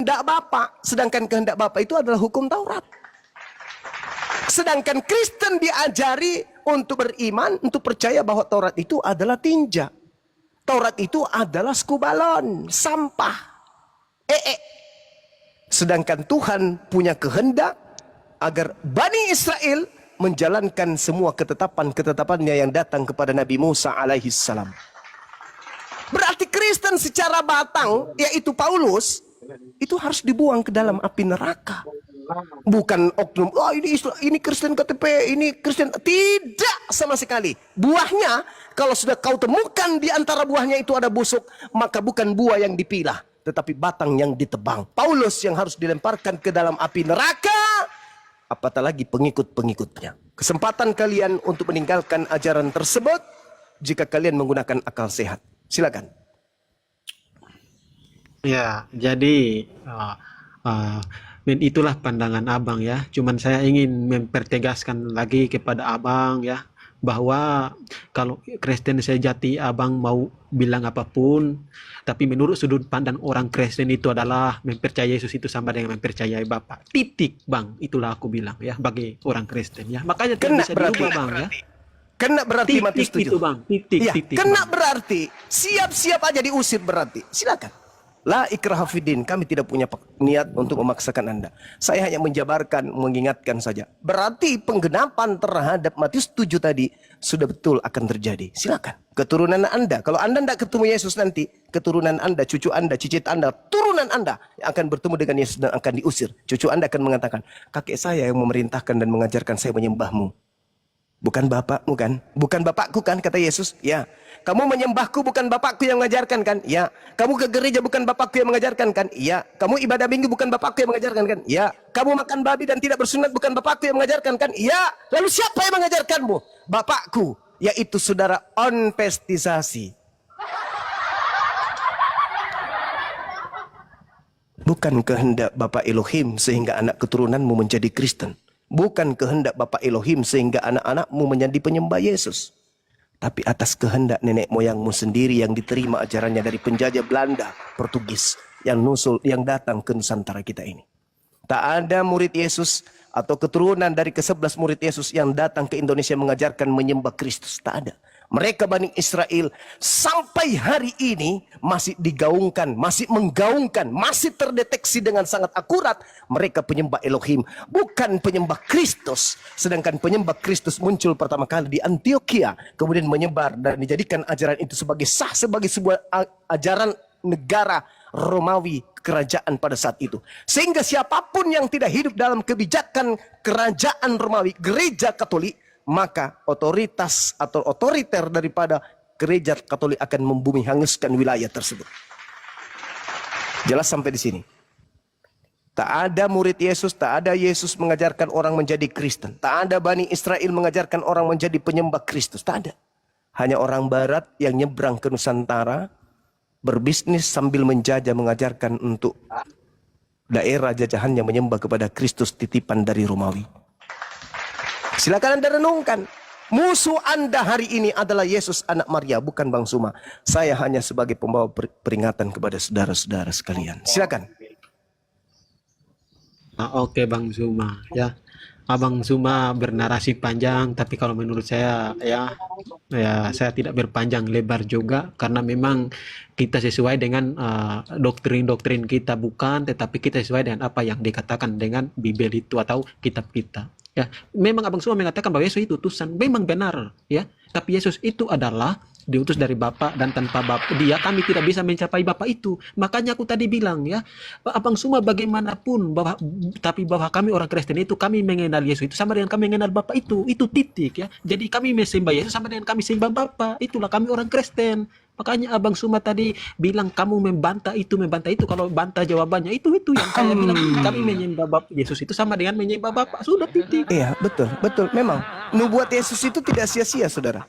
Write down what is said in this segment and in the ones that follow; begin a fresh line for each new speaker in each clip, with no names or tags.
kehendak Bapa, sedangkan kehendak Bapa itu adalah hukum Taurat. Sedangkan Kristen diajari untuk beriman, untuk percaya bahwa Taurat itu adalah tinja. Taurat itu adalah skubalon, sampah. Sedangkan Tuhan punya kehendak agar Bani Israel menjalankan semua ketetapan-ketetapannya yang datang kepada Nabi Musa alaihissalam. Berarti Kristen secara batang, yaitu Paulus, itu harus dibuang ke dalam api neraka. Bukan oknum, oh ini Kristen KTP, ini Kristen. Tidak sama sekali. Buahnya, kalau sudah kau temukan di antara buahnya itu ada busuk, maka bukan buah yang dipilah, tetapi batang yang ditebang. Paulus yang harus dilemparkan ke dalam api neraka, apatah lagi pengikut-pengikutnya. Kesempatan kalian untuk meninggalkan ajaran tersebut jika kalian menggunakan akal sehat. Silakan.
Ya, jadi itulah pandangan Abang ya. Cuman saya ingin mempertegaskan lagi kepada Abang ya, bahwa kalau Kristen sejati Abang mau bilang apapun, tapi menurut sudut pandang orang Kristen itu adalah mempercayai Yesus itu sama dengan mempercayai Bapa. Titik, Bang. Itulah aku bilang ya, bagi orang Kristen ya. Makanya tidak bisa dirubah, Bang ya.
Kena berarti Matius 7.
Itu, Bang. Titik.
Kena
Bang.
berarti siap-siap aja diusir berarti. Silakan. La ikraha fiddin, kami tidak punya niat untuk memaksakan Anda. Saya hanya menjabarkan, mengingatkan saja. Berarti penggenapan terhadap Matius 7 tadi sudah betul akan terjadi. Silakan. Keturunan Anda, kalau Anda tidak ketemu Yesus nanti, keturunan Anda, cucu Anda, cicit Anda, turunan Anda yang akan bertemu dengan Yesus dan akan diusir. Cucu Anda akan mengatakan, kakek saya yang memerintahkan dan mengajarkan saya menyembahmu. Bukan bapakmu kan? Bukan bapakku kan, kata Yesus? Ya. Kamu menyembahku bukan bapakku yang mengajarkan kan? Ya. Kamu ke gereja bukan bapakku yang mengajarkan kan? Ya. Kamu ibadah minggu bukan bapakku yang mengajarkan kan? Ya. Kamu makan babi dan tidak bersunat bukan bapakku yang mengajarkan kan? Ya. Lalu siapa yang mengajarkanmu? Bapakku, yaitu saudara onpestisasi. Bukan kehendak Bapa Elohim sehingga anak keturunanmu menjadi Kristen. Bukan kehendak Bapa Elohim sehingga anak-anakmu menjadi penyembah Yesus. Tapi atas kehendak nenek moyangmu sendiri yang diterima ajarannya dari penjajah Belanda, Portugis, yang datang ke Nusantara kita ini. Tak ada murid Yesus atau keturunan dari ke-11 murid Yesus yang datang ke Indonesia mengajarkan menyembah Kristus. Tak ada. Mereka Bani Israel sampai hari ini masih digaungkan, masih menggaungkan, masih terdeteksi dengan sangat akurat. Mereka penyembah Elohim, bukan penyembah Kristus. Sedangkan penyembah Kristus muncul pertama kali di Antioquia, kemudian menyebar dan dijadikan ajaran itu sebagai sah, sebagai sebuah ajaran negara Romawi kerajaan pada saat itu. Sehingga siapapun yang tidak hidup dalam kebijakan kerajaan Romawi, gereja Katolik, maka otoritas atau otoriter daripada gereja Katolik akan membumi hanguskan wilayah tersebut. Jelas sampai di sini. Tak ada murid Yesus, tak ada Yesus mengajarkan orang menjadi Kristen. Tak ada Bani Israel mengajarkan orang menjadi penyembah Kristus. Tak ada. Hanya orang Barat yang nyebrang ke Nusantara, berbisnis sambil menjajah, mengajarkan untuk daerah jajahannya menyembah kepada Kristus titipan dari Romawi. Silakan Anda renungkan. Musuh Anda hari ini adalah Yesus anak Maria, bukan Bang Suma. Saya hanya sebagai pembawa peringatan kepada saudara-saudara sekalian. Silakan.
Oke Bang Suma ya. Abang Suma bernarasi panjang, tapi kalau menurut saya ya saya tidak berpanjang lebar juga, karena memang kita sesuai dengan doktrin-doktrin kita bukan, tetapi kita sesuai dengan apa yang dikatakan dengan Bible itu atau kitab kita. Ya, memang Abang Suma mengatakan bahwa Yesus itu utusan, memang benar ya. Tapi Yesus itu adalah diutus dari Bapa, dan tanpa Bapa dia kami tidak bisa mencapai Bapa itu. Makanya aku tadi bilang ya, Abang Suma bagaimanapun tapi bahwa kami orang Kristen itu kami mengenal Yesus itu sama dengan kami mengenal Bapa itu titik ya. Jadi kami menyembah Yesus sama dengan kami sembah Bapa. Itulah kami orang Kristen. Makanya Abang Suma tadi bilang kamu membantah itu, kalau bantah jawabannya itu yang saya bilang, kami menyembah Bapa Yesus itu sama dengan menyembah Bapa. Sudah titik.
Iya, betul. Memang nubuat Yesus itu tidak sia-sia, saudara.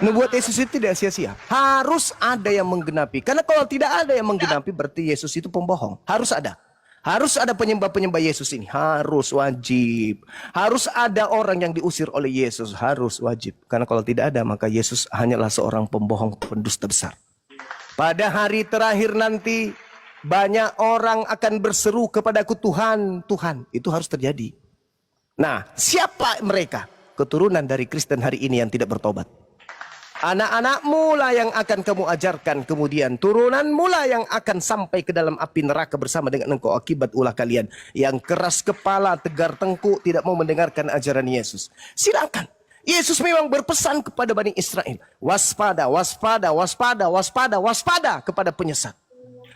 Nubuat Yesus itu tidak sia-sia. Harus ada yang menggenapi. Karena kalau tidak ada yang menggenapi, berarti Yesus itu pembohong. Harus ada. Harus ada penyembah-penyembah Yesus ini. Harus, wajib. Harus ada orang yang diusir oleh Yesus. Harus, wajib. Karena kalau tidak ada, maka Yesus hanyalah seorang pembohong, pendusta besar. Pada hari terakhir nanti, Banyak orang akan berseru kepadaku, Tuhan, Tuhan. Itu harus terjadi. Nah, siapa mereka? Keturunan dari Kristen hari ini yang tidak bertobat. Anak-anakmu lah yang akan kamu ajarkan, kemudian turunanmu lah yang akan sampai ke dalam api neraka bersama dengan engkau akibat ulah kalian yang keras kepala, tegar tengkuk, tidak mau mendengarkan ajaran Yesus. Silakan. Yesus memang berpesan kepada Bani Israel, waspada, waspada, waspada, waspada, waspada kepada penyesat.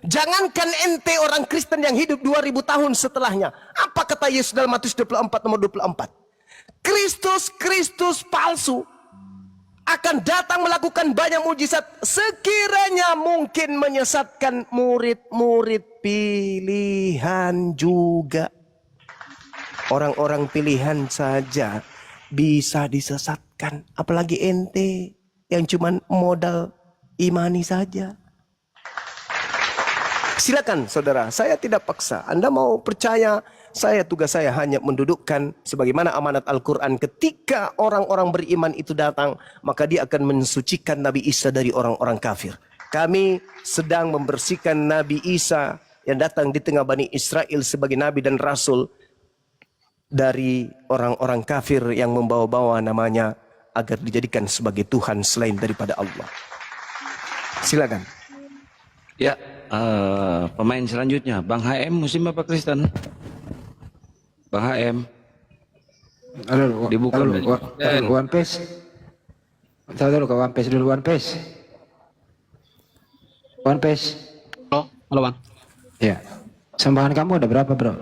Jangankan ente orang Kristen yang hidup 2000 tahun setelahnya. Apa kata Yesus dalam Matius 24 nomor 24? Kristus palsu akan datang melakukan banyak mujizat sekiranya mungkin menyesatkan murid-murid pilihan juga. Orang-orang pilihan saja bisa disesatkan, apalagi ente yang cuman modal imani saja. Silakan saudara, saya tidak paksa. Anda mau percaya, tugas saya hanya mendudukkan sebagaimana amanat Al-Quran. Ketika orang-orang beriman itu datang, maka dia akan mensucikan Nabi Isa dari orang-orang kafir. Kami sedang membersihkan Nabi Isa yang datang di tengah Bani Israel sebagai Nabi dan Rasul dari orang-orang kafir yang membawa-bawa namanya agar dijadikan sebagai Tuhan selain daripada Allah. Silakan.
Ya, pemain selanjutnya Bang HM Muslim apa Kristen? Bang HM.
Halo,
Dibuka
halo,
dulu.
One Piece. Tahu dulu ke One Piece dulu, One Piece. One Piece.
Halo Bang.
Ya. Sembahan kamu ada berapa, bro?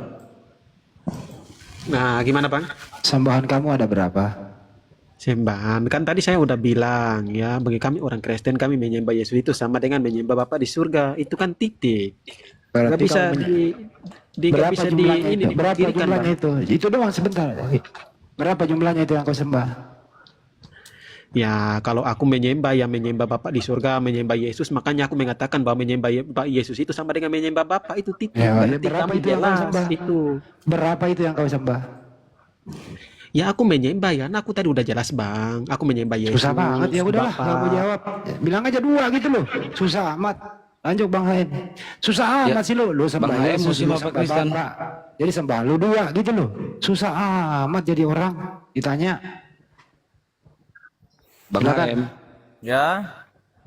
Nah, gimana Bang?
Sembahan kamu ada berapa?
Sembahan, kan tadi saya udah bilang ya, bagi kami orang Kristen kami menyembah Yesus itu sama dengan menyembah Bapa di surga. Itu kan titik. Nggak
Berarti
bisa
kamu
nggak
berapa
bisa
jumlahnya itu? Berapa
dipikirkan, Bang.
jumlahnya itu? Itu doang sebentar. Berapa jumlahnya itu yang kau sembah?
Ya, kalau aku menyembah ya menyembah Bapa di surga, menyembah Yesus, makanya aku mengatakan bahwa menyembah Yesus itu sama dengan menyembah Bapa, itu titik.
Ya,
Berarti
berapa
kami
itu yang kau
jelas
sembah?
itu.
Berapa itu yang kau sembah?
Ya aku menyembah ya, nah, aku tadi udah jelas Bang. Aku menyembah Yesus.
Susah banget ya udahlah,
Bapa.
nggak mau jawab. Bilang aja 2 gitu loh. Susah amat. Lanjut Bang Hain. Susah
Ya.
amat sih lu sembah
Bang Hain
Yesus,
Muslim
lu
apa
sembah
Kristen?
Bapak. Jadi sembah lu 2 gitu loh. Susah amat jadi orang. Ditanya.
Bang
Silakan.
HM
Ya,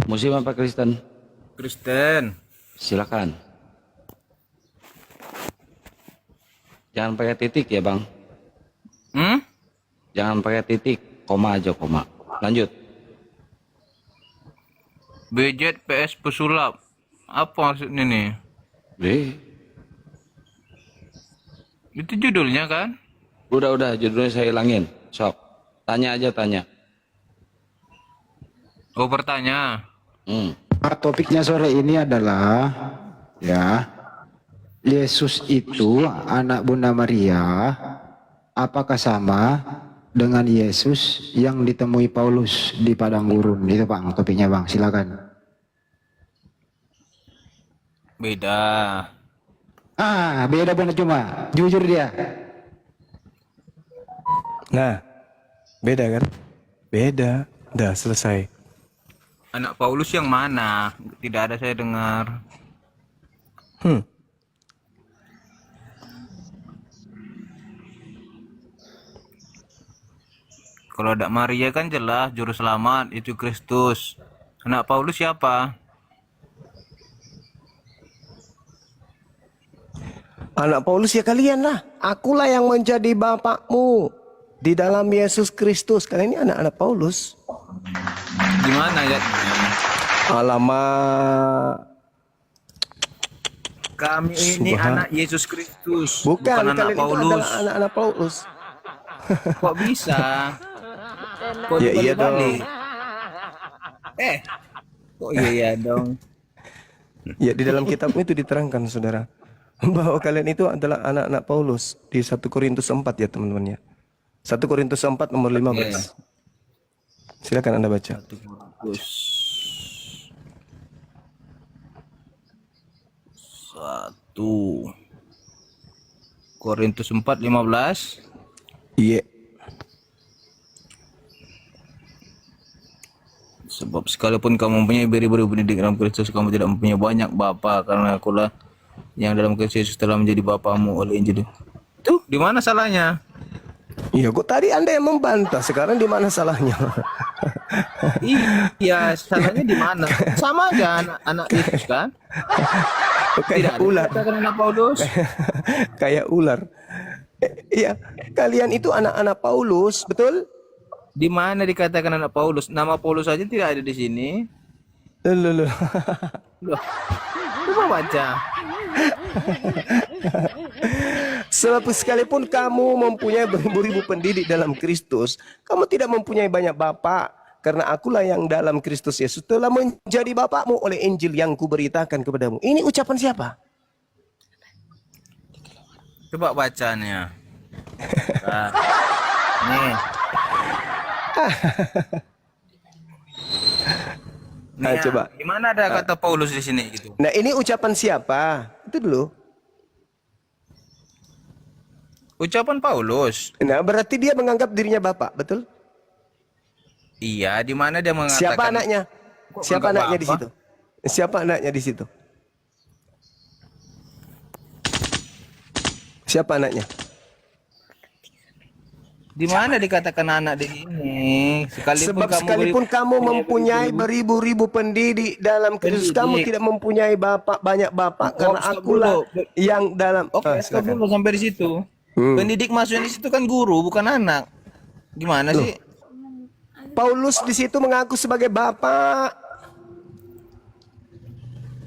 Muslim apa Kristen?
Kristen.
Silakan. Jangan pakai titik ya Bang. Jangan pakai titik, koma aja koma. Lanjut.
BZ PS pesulap. Apa maksudnya nih? Itu judulnya kan?
Udah judulnya saya hilangin. Sok. Tanya aja tanya.
Oh, bertanya.
Topiknya sore ini adalah ya Yesus itu anak Bunda Maria apakah sama dengan Yesus yang ditemui Paulus di padang gurun? Itu Bang topiknya Bang, silakan.
Beda.
Beda benar cuma jujur dia.
Nah, beda kan? Beda. Udah selesai.
Anak Paulus yang mana? Tidak ada saya dengar. Kalau ada Maria kan jelas juru selamat itu Kristus. Anak Paulus siapa?
Anak Paulus ya kalian lah. Akulah yang menjadi bapakmu di dalam Yesus Kristus. Kalian ini anak-anak Paulus.
Gimana ya?
Alamak.
Kami ini anak Yesus Kristus,
Bukan
anak
kalian itu
Paulus.
adalah anak-anak Paulus.
Kok bisa? Kok
Ya iya
dibalik-balik? Kok iya dong?
Ya di dalam kitab itu diterangkan saudara. Bahwa kalian itu adalah anak-anak Paulus. Di 1 Korintus 4 ya teman-teman ya. 1 Korintus 4 nomor 15. Silakan Anda baca.
Satu Korintus 4:15.
Iya.
Sebab sekalipun kamu mempunyai beri-beri pendidik dalam Kristus, kamu tidak mempunyai banyak bapa, karena akulah yang dalam Kristus Yesus telah menjadi bapamu oleh Injil. Tuh, di mana salahnya?
Iya, kok tadi Anda yang membantah, sekarang di mana salahnya?
Iya, salahnya di mana? Sama aja anak Yesus kan?
Kayak ular.
Katakan anak Paulus.
Kayak ular. Iya, kalian itu anak-anak Paulus, betul?
Di mana dikatakan anak Paulus? Nama Paulus saja tidak ada di sini.
Loh.
Loh, coba baca.
Sebab sekalipun kamu mempunyai beribu-ribu pendidik dalam Kristus, kamu tidak mempunyai banyak bapak, karena akulah yang dalam Kristus Yesus telah menjadi bapakmu oleh Injil yang kuberitakan kepadamu. Ini ucapan siapa?
Coba bacanya. Nah, nih.
Nah,
Nih,
coba.
di mana ada kata Paulus di sini gitu?
Nah, ini ucapan siapa? Itu dulu.
Ucapan Paulus.
Nah, berarti dia menganggap dirinya bapak, betul?
Iya, di mana dia mengatakan?
Siapa anaknya?
Kok
Siapa
enggak
anaknya di
bapak?
situ? Siapa anaknya di situ? Siapa anaknya?
Di mana dikatakan anak di sini?
Sebab sekalipun kamu mempunyai beribu-ribu pendidik dalam Kristus, kamu
Pendidik.
tidak mempunyai banyak bapak, karena
stop
akulah
dulu.
yang dalam.
Oke, stop
Silakan.
dulu sampai di situ. Pendidik maksudnya di situ kan guru, bukan anak. Gimana sih?
Paulus di situ mengaku sebagai bapak.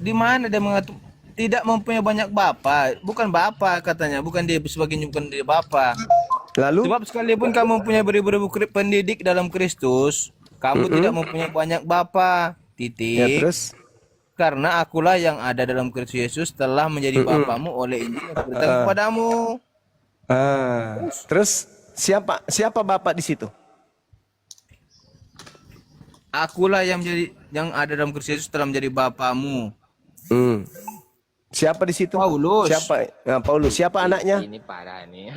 Di mana dia mengatur tidak mempunyai banyak bapak? Bukan bapak katanya, bukan dia bapak.
Lalu,
Sebab sekalipun kamu mempunyai beribu-ribu pendidik dalam Kristus, kamu tidak mempunyai banyak bapa.
ya
Titik.
terus,
Karena akulah yang ada dalam Kristus Yesus telah menjadi bapamu oleh Injil yang kuberitakan kepadamu.
terus siapa bapak di situ?
Akulah yang ada dalam Kristus Yesus telah menjadi bapamu.
Siapa di situ?
Paulus.
Siapa? Nah, Paulus. Siapa anaknya?
Ini parah nih.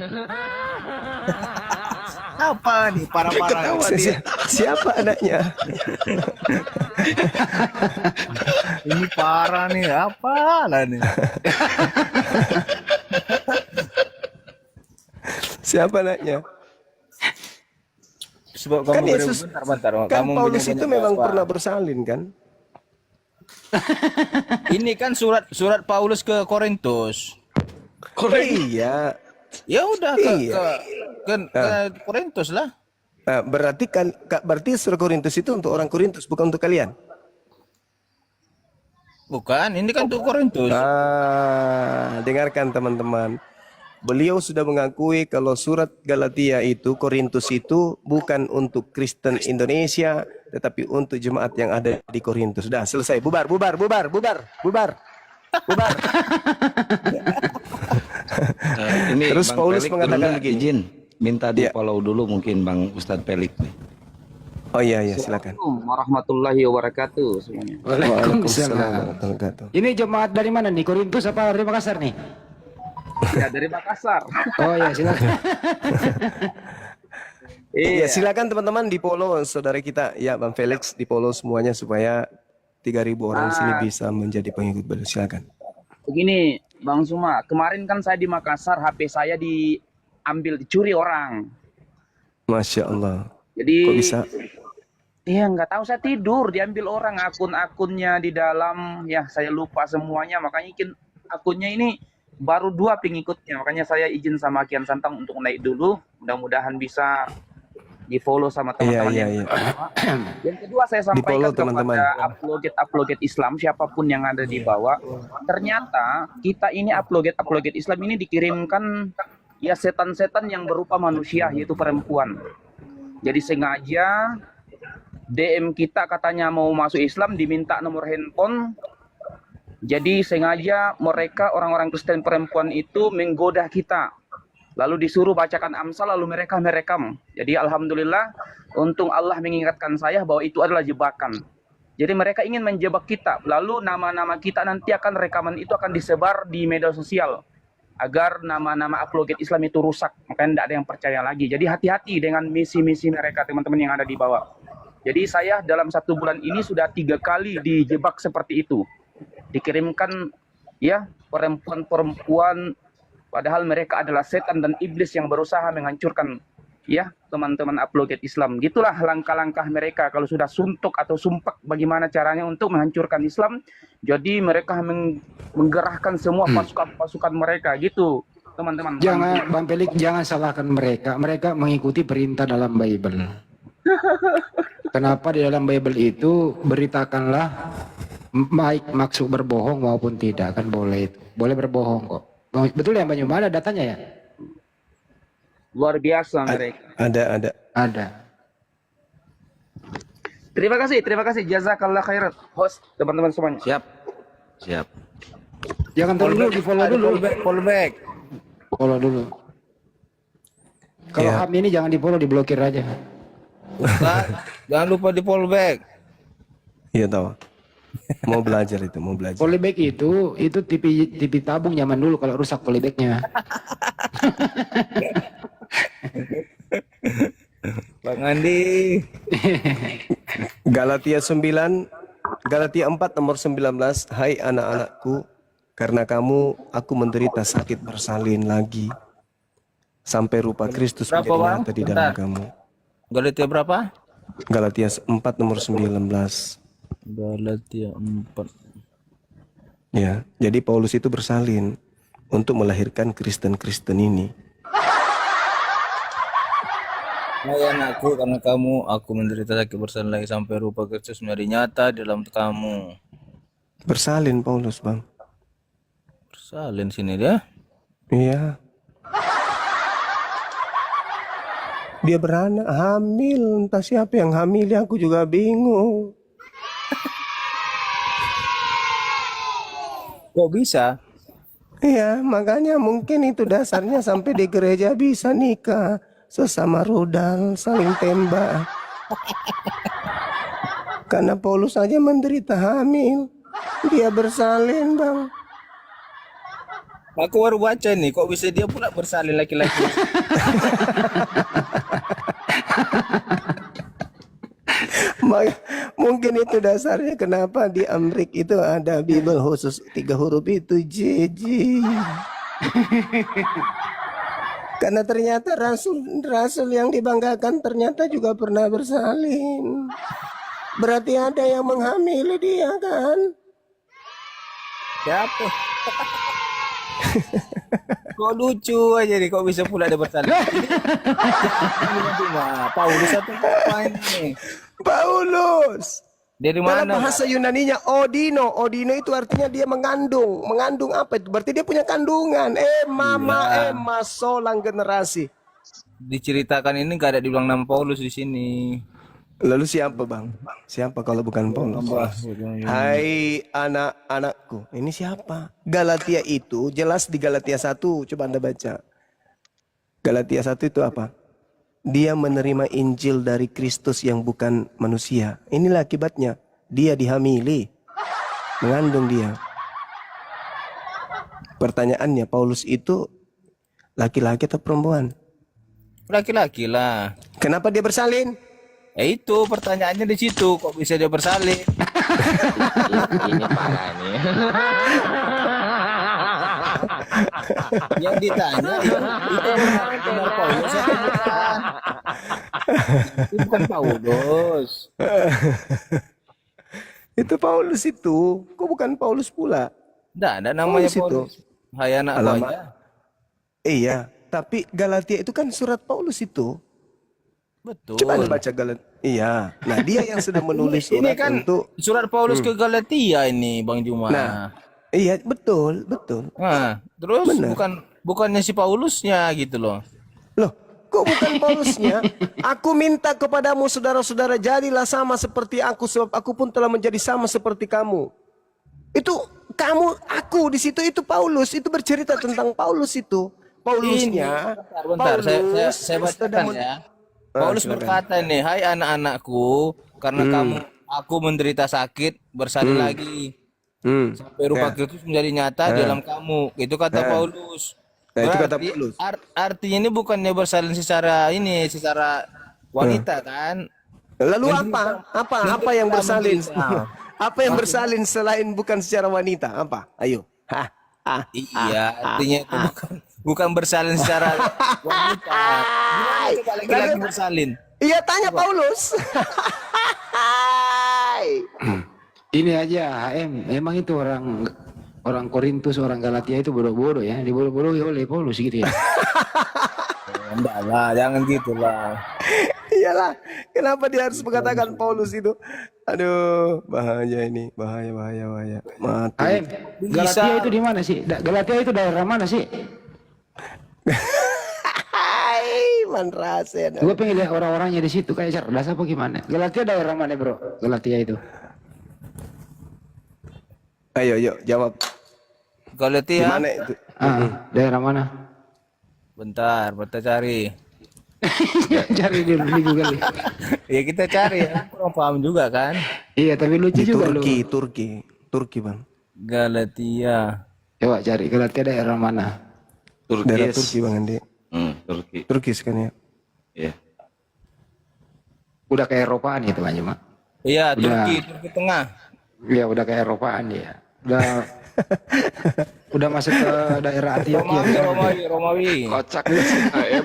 Apa nih parah-parah?
Siapa anaknya?
Ini parah nih, apa lah nih?
Siapa anaknya?
Sebab
Kan
kamu
Yesus,
bentar,
kan
kamu
Paulus
punya
itu
banyak
memang
bapa.
pernah bersalin kan?
Ini kan surat Paulus ke Korintus.
Iya.
Ya udah ke
Iya.
Korintus lah.
Nah, berarti surat Korintus itu untuk orang Korintus, bukan untuk kalian.
Bukan, ini kan untuk Korintus.
Dengarkan teman-teman. Beliau sudah mengakui kalau surat Galatia itu, Korintus itu bukan untuk Kristen Indonesia, tetapi untuk jemaat yang ada di Korintus. Sudah selesai. Bubar.
Ini
Terus
Bang
Paulus
Felix
mengatakan
dulu
begini.
izin minta di
Iya.
follow dulu mungkin Bang Ustadz Felix nih.
Oh iya, silakan.
Assalamualaikum warahmatullahi wabarakatuh semuanya.
Waalaikumsalam warahmatullahi wabarakatuh.
Ini jemaat dari mana nih? Korintus apa dari Makassar nih?
Ya dari Makassar.
Oh ya, silakan.
Iya, silakan teman-teman di follow saudara kita ya Bang Felix, di follow semuanya supaya 3.000 orang sini bisa menjadi pengikut beliau. Silakan.
Begini, Bang Suma, kemarin kan saya di Makassar, HP saya dicuri orang.
Masya Allah.
Jadi
Kok bisa?
iya nggak tahu, saya tidur diambil orang, akun-akunnya di dalam, ya saya lupa semuanya, makanya akunnya ini baru 2 pengikutnya, makanya saya izin sama Kian Santang untuk naik dulu, mudah-mudahan bisa di follow sama teman-teman
Iya,
yang
iya.
Yang kedua saya
Di-follow,
sampaikan
teman-teman.
kepada upload Islam siapapun yang ada di bawah, ternyata kita ini upload Islam ini dikirimkan ya setan-setan yang berupa manusia, yaitu perempuan. Jadi sengaja DM kita katanya mau masuk Islam, diminta nomor handphone. Jadi sengaja mereka orang-orang Kristen perempuan itu menggoda kita. Lalu disuruh bacakan Amsal, lalu mereka merekam. Jadi alhamdulillah, untung Allah mengingatkan saya bahwa itu adalah jebakan. Jadi mereka ingin menjebak kita. Lalu nama-nama kita nanti akan rekaman itu akan disebar di media sosial. Agar nama-nama apologet Islam itu rusak. Makanya tidak ada yang percaya lagi. Jadi hati-hati dengan misi-misi mereka, teman-teman yang ada di bawah. Jadi saya dalam 1 bulan ini sudah 3 kali dijebak seperti itu. Dikirimkan ya perempuan-perempuan, padahal mereka adalah setan dan iblis yang berusaha menghancurkan ya teman-teman apologet Islam. Gitulah langkah-langkah mereka kalau sudah suntuk atau sumpak, bagaimana caranya untuk menghancurkan Islam. Jadi mereka menggerahkan semua pasukan-pasukan mereka gitu, teman-teman.
Jangan, Bang Pelik, jangan salahkan mereka. Mereka mengikuti perintah dalam Bible. Kenapa di dalam Bible itu beritakanlah baik maksud berbohong maupun tidak, kan boleh itu. Boleh berbohong kok. Betul ya, Mbak Nyuma, ada datanya ya?
Luar biasa mereka.
Ada.
Ada.
Terima kasih jazakallah khairan host, teman-teman semuanya.
Siap. Siap.
Jangan dulu, di follow dulu.
Follow back.
Follow dulu. Kalau
Ya.
HAM ini jangan di follow, diblokir aja.
Ustaz, jangan lupa di follow back.
Iya tahu. Mau belajar itu, mau belajar.
Polyback itu TV tabung zaman dulu kalau rusak polybacknya.
Bang Andi.
Galatia 4 nomor 19. Hai anak-anakku, karena kamu aku menderita sakit bersalin lagi sampai rupa Kristus
Berapa,
menjadi
Bang?
nyata di dalam
Bentar.
kamu.
Galatia berapa?
Galatia 4 nomor 19.
Galatia 4.
Ya, jadi Paulus itu bersalin untuk melahirkan Kristen-Kristen ini.
Hai anakku, karena aku menderita sakit bersalin lagi sampai rupa Kristus menjadi nyata di dalam kamu.
Bersalin Paulus, Bang.
Bersalin sini dia.
Iya. Dia beranak, hamil. Entah siapa yang hamil, aku juga bingung.
Kok bisa?
Iya, makanya mungkin itu dasarnya sampai di gereja bisa nikah. Sesama rudal, saling tembak. Karena Paulus saja menderita hamil. Dia bersalin, Bang.
Aku baru baca nih, kok bisa dia pula bersalin laki-laki?
Mungkin itu dasarnya kenapa di Amrik itu ada Bible khusus 3 huruf itu JJ. Karena ternyata rasul yang dibanggakan ternyata juga pernah bersalin. Berarti ada yang menghamili dia kan?
Siapa? Kok lucu aja nih, kok bisa pula dia bersalin? Ini cuma Paulus atau apa ini?
Paulus.
Dari
Dalam
mana?
bahasa Yunaninya Odino. Odino itu artinya dia mengandung. Mengandung apa itu? Berarti dia punya kandungan. Mama, solang generasi.
Diceritakan ini gak ada dibilang nama Paulus di sini.
Lalu siapa, Bang? Siapa kalau bukan Paulus? Hai anak-anakku. Ini siapa? Galatia itu jelas di Galatia 1. Coba Anda baca. Galatia 1 itu apa? Dia menerima Injil dari Kristus yang bukan manusia. Inilah akibatnya. Dia dihamili. Mengandung dia. Pertanyaannya, Paulus itu laki-laki atau perempuan?
Laki-laki lah.
Kenapa dia bersalin?
Itu pertanyaannya di situ. Kok bisa dia bersalin?
Ini parah nih.
Yang ditanya itu benar Paulus atau bukan? Itu bukan Paulus.
Itu Paulus itu. Kok bukan Paulus pula?
Nggak ada namanya
Paulus itu.
Paulus. Hai anak
Alamak.
aja.
Iya, tapi Galatia itu kan surat Paulus itu.
Betul.
Coba Anda baca Galatia. Iya. Nah, dia yang sudah menulis
Ini
surat
kan
untuk
surat Paulus ke Galatia ini, Bang Juma.
Nah, iya, betul.
Nah, terus
Benar.
bukannya si Paulusnya gitu loh.
Loh, kok bukan Paulusnya? Aku minta kepadamu saudara-saudara, jadilah sama seperti aku sebab aku pun telah menjadi sama seperti kamu. Itu kamu, aku di situ itu Paulus, itu bercerita tentang Paulus itu. Paulusnya.
Bentar, saya
Paulus
bacakan
sudah
ya. Paulus
silakan.
berkata nih, hai anak-anakku, karena aku menderita sakit bersalin lagi sampai rupa Kristus menjadi nyata di dalam kamu. Itu kata Paulus.
Nah, itu kata
Berarti
Paulus.
Artinya ini bukannya bersalin secara wanita kan?
Lalu apa yang bersalin?
menderita.
Apa yang bersalin selain bukan secara wanita? Apa? Ayo. Hah, ah,
Iya, artinya itu bukan bersalin secara wanita. Gimana coba laki-laki bersalin?
Iya, tanya Paulus.
Ini aja HM, emang itu orang Korintus, orang Galatia itu bodoh-bodoh ya, dibodoh-bodohi oleh Paulus gitu ya.
Enggak lah, jangan gitulah.
Iyalah, kenapa dia harus mengatakan Paulus itu? Aduh, bahaya ini, bahaya. Mati.
HM, Galatia itu di mana sih? Galatia itu daerah mana sih?
Hai, manrase.
Gue pengen lihat orang-orangnya di situ kayak cerdas apa gimana? Galatia daerah mana bro? Galatia itu?
Ayo, jawab.
Kalau
Di
Tia,
mana itu?
Daerah mana?
bentar cari.
Cari di Google.
Ya kita cari, ya. Kurang paham juga kan?
Iya, tapi lucu
Di
juga lu.
Turki bang.
Galatia.
Coba cari Galatia daerah mana?
Daerah
Turkis.
Turki bang Andi.
Turki.
Turkis kan ya?
Iya.
Udah ke Eropaan itu kan cuma.
Iya,
Udah.
Turki Tengah.
Iya, udah ke Eropaan dia. Udah masuk ke daerah Antioquia.
Romawi.
Kocak sih HM.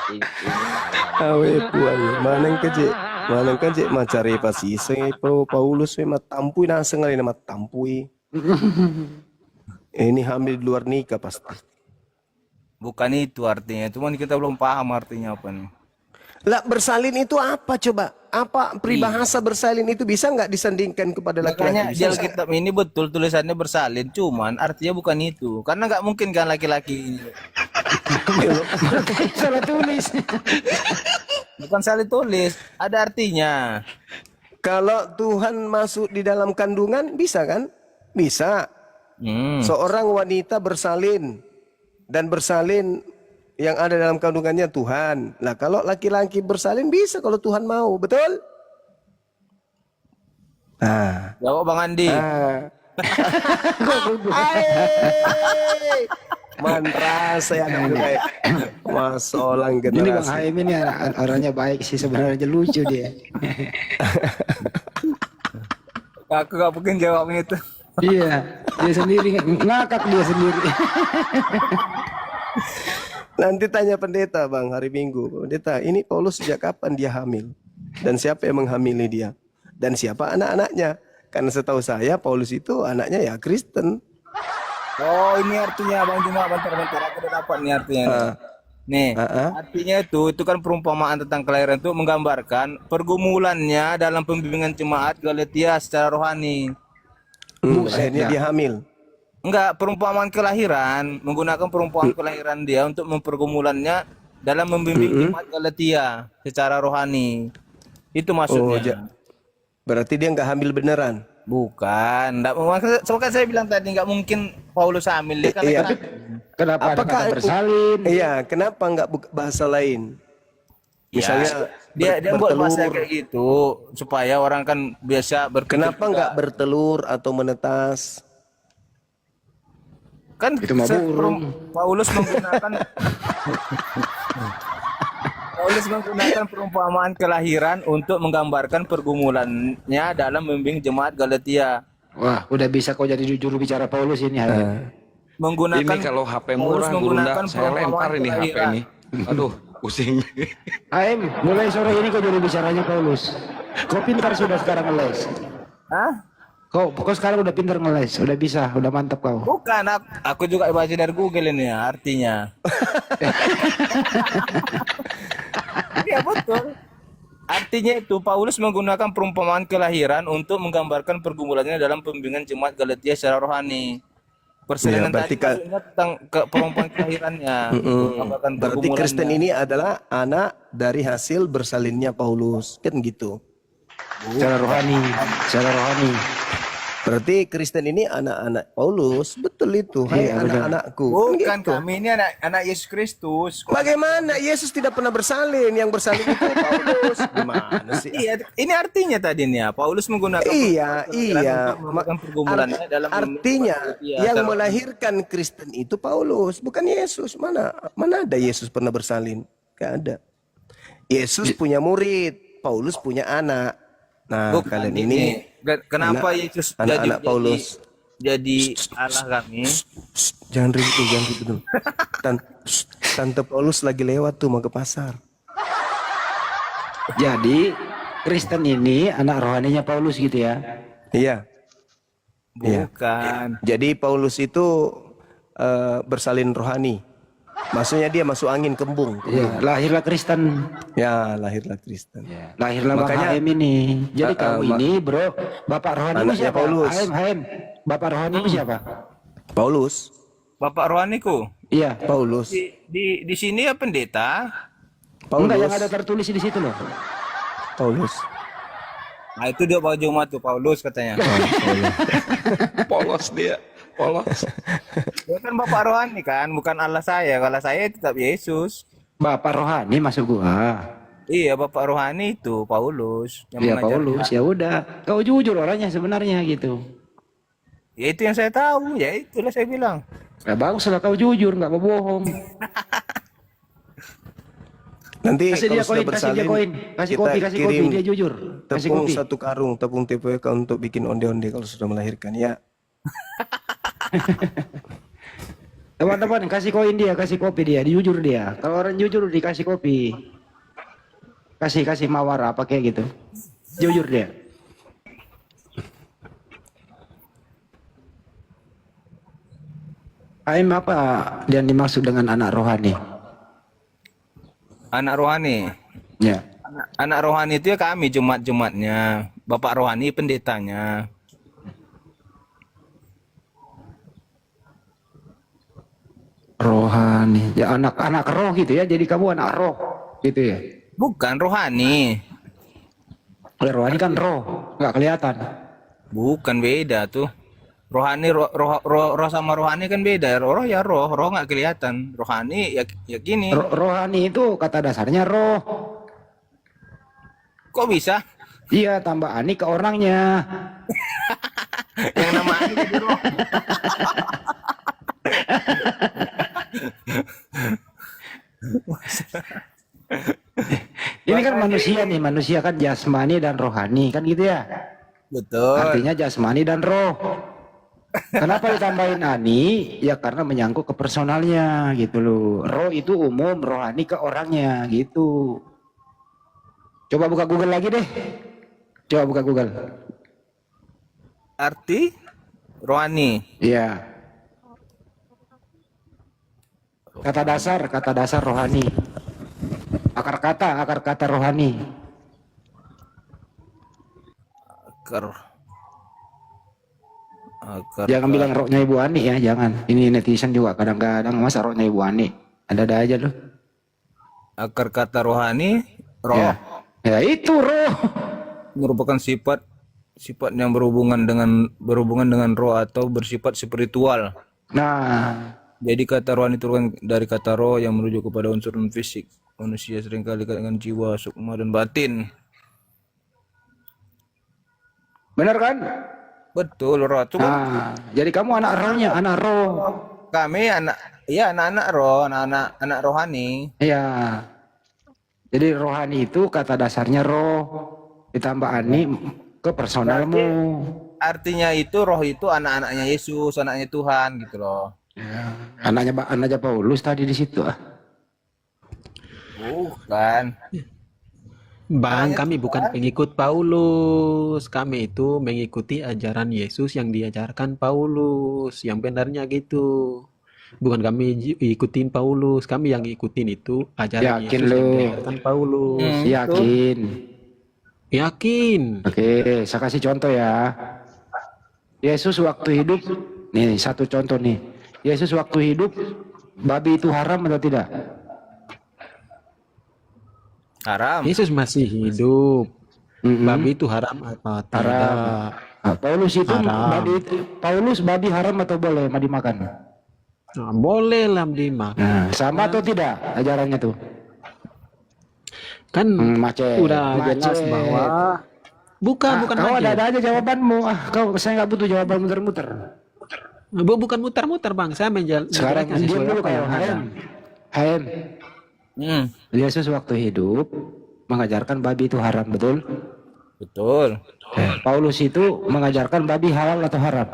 Ini parah.
Awe puayo, manang kaje macari pasi sing Paulus we matampui naseng ali na matampui. Ini hamil di luar nikah pasti.
Bukan itu artinya, cuman kita belum paham artinya apa nih.
Lah bersalin itu apa coba? Apa peribahasa bersalin itu bisa nggak disandingkan kepada
Makanya
laki-laki?
di Alkitab ini betul tulisannya bersalin, cuman artinya bukan itu. Karena nggak mungkin kan laki-laki ini.
Salah tulis.
Bukan salin tulis, ada artinya.
Kalau Tuhan masuk di dalam kandungan bisa kan? Bisa. Seorang wanita bersalin dan bersalin yang ada dalam kandungannya Tuhan. Lah kalau laki-laki bersalin bisa kalau Tuhan mau, betul? Ah.
Jawab Bang Andi.
Mantra saya kayak masolang
Ini Bang
generasi.
Haim ini orangnya baik sih sebenarnya, lucu dia.
Aku gak mungkin jawabnya itu.
Iya, dia sendiri ngakak dia sendiri.
Nanti tanya pendeta bang hari Minggu. Pendeta, ini Paulus sejak kapan dia hamil? Dan siapa yang menghamili dia? Dan siapa anak-anaknya? Karena setahu saya Paulus itu anaknya ya Kristen.
Oh ini artinya Bang Juma, bentar. Aku udah dapat nih artinya. Nih, artinya itu kan perumpamaan tentang kelahiran itu menggambarkan pergumulannya dalam pembimbingan jemaat Galatia secara rohani.
Akhirnya dia hamil.
Enggak, perumpamaan kelahiran, menggunakan perumpamaan kelahiran dia untuk mempergumulannya dalam membimbing jemaat Galatia secara rohani. Itu maksudnya.
Berarti dia nggak hamil beneran.
Bukan, enggak, kan saya bilang tadi nggak mungkin Paulus hamil dia kan.
Iya.
Kenapa ada
Apakah
kata bersalin?
Iya, kenapa nggak bahasa lain? Misalnya
dia buat bahasa
bertelur.
kayak gitu supaya orang kan biasa berpikir.
Kenapa nggak bertelur atau menetas?
Kan
Itu mah burung.
Paulus menggunakan perumpamaan kelahiran untuk menggambarkan pergumulannya dalam membimbing jemaat Galatia.
Wah, udah bisa kau jadi jujur bicara Paulus ini.
Menggunakan
Ini kalau HP
Paulus
murah Gurunda,
menggunakan
saya lempar
perumpamaan
ini HP
kelahiran.
ini. Aduh, pusing.
Aim, mulai sore ini kau jadi bicaranya Paulus. Kau pintar sudah sekarang ngeles.
Hah?
Kau sekarang udah pintar ngeles, udah bisa, udah mantap kau.
Bukan, aku juga baca dari Google ini ya, artinya. Iya betul. Artinya itu Paulus menggunakan perumpamaan kelahiran untuk menggambarkan pergumulannya dalam pembimbingan jemaat Galatia secara rohani. Persalinan
berarti
tadi maksudnya tentang perumpamaan kelahirannya. Menggambarkan
Berarti
pergumulannya.
Kristen ini adalah anak dari hasil bersalinnya Paulus, kan gitu.
Secara rohani.
Berarti Kristen ini anak-anak Paulus, betul itu. Hai anak-anakku. Kan
Bukan,
gitu.
kami ini anak Yesus Kristus.
Bagaimana Yesus tidak pernah bersalin? Yang bersalin itu Paulus. Gimana sih?
Iya, ini artinya tadi nih ya. Paulus menggunakan
Iya.
untuk menggambarkan pergumulannya dalam
Artinya
Iya,
yang
secara-
melahirkan Kristen itu Paulus, bukan Yesus. Mana ada Yesus pernah bersalin? Gak ada. Yesus punya murid, Paulus punya anak. Nah,
Bukan,
kalian ini
Kenapa Yesus
anak-anak Paulus.
jadi Allah kami?
Jangan ribut dulu. Tante Paulus lagi lewat tuh mau ke pasar.
Jadi Kristen ini anak rohaninya Paulus gitu ya.
Iya.
Bukan.
Jadi Paulus itu bersalin rohani. Maksudnya dia masuk angin kembung.
Ya, lahirlah Kristen.
Ya, lahirlah Kristen.
Lahirlah Bang
Makanya-
Haim ini. Jadi kamu ini bro, Bapak rohani
Anaknya
siapa?
Paulus.
Haim. Bapak rohani siapa?
Paulus.
Bapak rohaniku
Iya.
Paulus.
di sini ya pendeta.
Enggak,
Paulus.
yang ada tertulis di situ loh.
Paulus.
Nah itu dia baju Jumat tuh Paulus katanya.
Polos dia, polos.
Dia kan bapak rohani kan, bukan Allah saya. Kalau saya tetap Yesus.
Bapak rohani masuk gua.
Iya bapak rohani itu Paulus yang
Ya
mengajar.
Paulus, ya udah. Kau jujur orangnya sebenarnya gitu.
Ya itu yang saya tahu, ya itulah saya bilang.
Ya bagus lah kau jujur, nggak mau bohong.
Nanti
Kasih dia
kalau sudah
koin, kasih dia
bersalin,
koin. Kasih
kita
kopi, kasih kopi,
kirim
dia jujur. Kasih
tepung
kopi.
1 karung, tepung TPWK untuk bikin onde-onde kalau sudah melahirkan. Ya,
Teman-teman kasih koin dia, kasih kopi dia, jujur dia. Kalau orang jujur dikasih kopi. Kasih mawar apa kayak gitu. Jujur dia. Aim apa yang dimaksud dengan anak rohani?
Anak rohani.
Ya.
Anak rohani itu ya kami Jumat-Jumatnya. Bapak rohani pendetanya.
Rohani. Ya anak-anak roh gitu ya. Jadi kamu anak roh gitu ya.
Bukan rohani.
Kalau rohani kan roh, nggak kelihatan.
Bukan beda tuh. Rohani roh sama rohani kan beda. Roh ya roh nggak kelihatan. Rohani ya gini.
Rohani itu kata dasarnya roh.
Kok bisa?
Iya, tambah ani ke orangnya.
Yang nama ani jadi roh.
Ini kan manusia nih, manusia kan jasmani dan rohani kan gitu ya.
Betul.
Artinya jasmani dan roh. Kenapa ditambahin ani? Ya karena menyangkut ke personalnya gitu loh. Roh itu umum, rohani ke orangnya gitu. Coba buka Google lagi deh. Coba buka Google.
Arti rohani.
Iya. Kata dasar rohani. Akar kata rohani.
Akar.
Jangan bilang rohnya Ibu Ani ya, jangan. Ini netizen juga kadang-kadang masa rohnya Ibu Ani. Ada aja loh.
Akar kata rohani, roh.
Ya itu roh.
Merupakan sifat yang berhubungan dengan roh atau bersifat spiritual.
Nah,
Jadi kata rohani turun dari kata roh yang merujuk kepada unsur non-fisik. Manusia seringkali dengan jiwa, sukma dan batin.
benar kan?
Betul, roh itu kan
Nah, jadi kamu anak rohnya, anak roh.
kami anak-anak roh, anak rohani.
Iya. Jadi rohani itu kata dasarnya roh ditambah ani ke personalmu.
Artinya itu roh itu anak-anaknya Yesus, anaknya Tuhan gitu loh.
Anaknya Paulus tadi di situ.
Bukan.
Bang, kami bukan pengikut Paulus. Kami itu mengikuti ajaran Yesus yang diajarkan Paulus. Yang benarnya gitu. Bukan kami ikutin Paulus. Kami yang ikutin itu ajaran
Yakin
Yesus yang
lu?
diajarkan Paulus.
Yakin?
Yakin.
Oke, saya kasih contoh ya. Yesus waktu hidup, nih satu contoh nih. Yesus waktu hidup, babi itu haram atau tidak?
Haram.
Yesus masih hidup.
Mm-mm.
Babi itu haram apa tidak?
Haram. Nah, Paulus itu
Haram.
babi haram atau boleh mau dimakan?
Nah, boleh lah dimakan.
Nah, sama atau tidak ajarannya tuh?
Kan
Macet.
udah jelas
Macet.
bahwa bukan
Kau
macet.
ada aja jawabanmu. Saya nggak butuh jawaban muter-muter.
Bukan muter-muter bang, saya
Sekarang
menjelaskan
diam
sesuai
dulu
apa yang
kau.
ada.
Haim.
Hmm.
Yesus waktu hidup mengajarkan babi itu haram, betul?
Betul.
Paulus itu mengajarkan babi halal atau haram?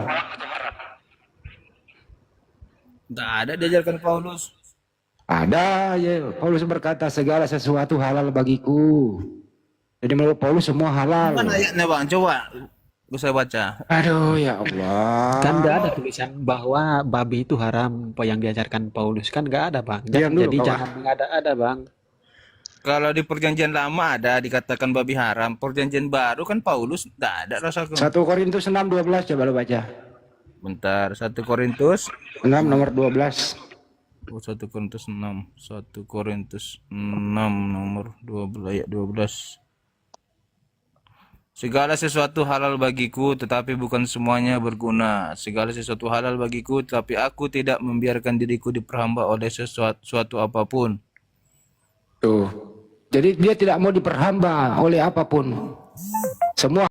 Nggak ada diajarkan Paulus.
Ada ya. Paulus berkata segala sesuatu halal bagiku. Jadi menurut Paulus semua halal.
Mana ayatnya bang? Coba saya baca.
Aduh ya Allah.
Kan nggak ada tulisan bahwa babi itu haram apa yang diajarkan Paulus, kan nggak ada bang.
Diam dulu,
Jadi
kawan.
jangan mengada-ada bang.
Kalau di perjanjian lama ada dikatakan babi haram. Perjanjian baru kan Paulus nggak ada rasaku.
1 Korintus 6:12 coba lo baca.
Bentar, 1 Korintus
6 nomor 12.
1 Korintus 6. 1 Korintus 6 nomor 12 ayat 12. Segala sesuatu halal bagiku, tetapi bukan semuanya berguna. Segala sesuatu halal bagiku, tetapi aku tidak membiarkan diriku diperhamba oleh sesuatu apapun.
Tuh. Jadi dia tidak mau diperhamba oleh apapun. Semua